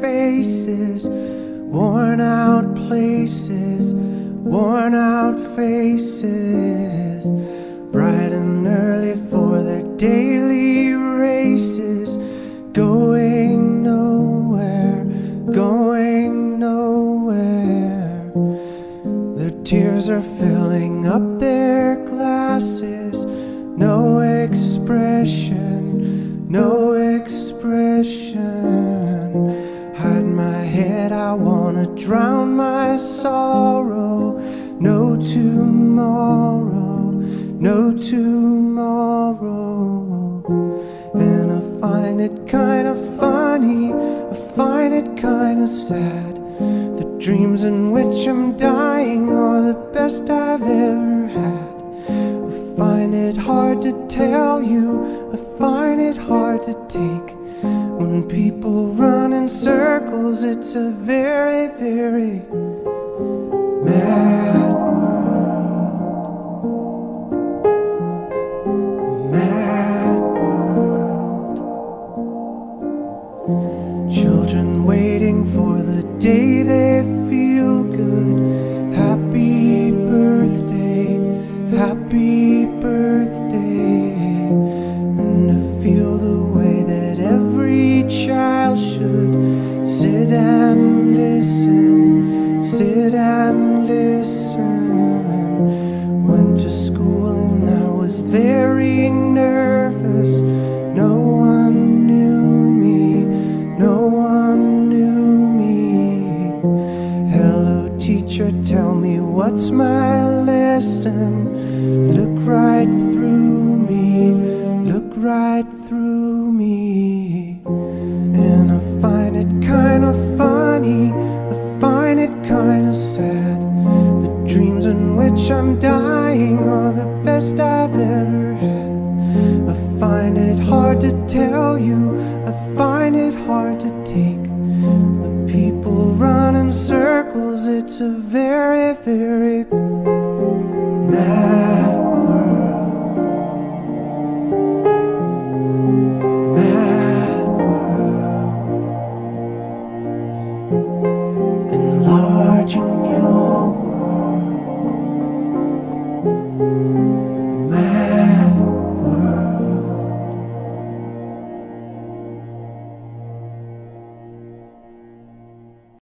faces, worn out places, worn out faces, bright and early for their daily races, going nowhere, going nowhere. Their tears are filling up their glasses, no expression, no expression. Hide my head, I wanna drown my sorrow. No tomorrow, no tomorrow. And I find it kinda funny, I find it kinda sad. The dreams in which I'm dying are the best I've ever had. I find it hard to tell you, I find it hard to take. When people run in circles, it's a very, very mad world. Mad world. Children waiting for the day they feel good. Happy birthday, happy birthday. And to feel the way that every child should sit and listen, sit and listen. Went to school and I was very nervous. No one knew me, no one knew me. Hello teacher, tell me what's my lesson. Look right through me, look right through me. And I find it kinda funny, I find it kinda sad. The dreams in which I'm dying are the best I've ever had. I find it hard to tell you, I find it hard to take. When people run in circles, it's a very, very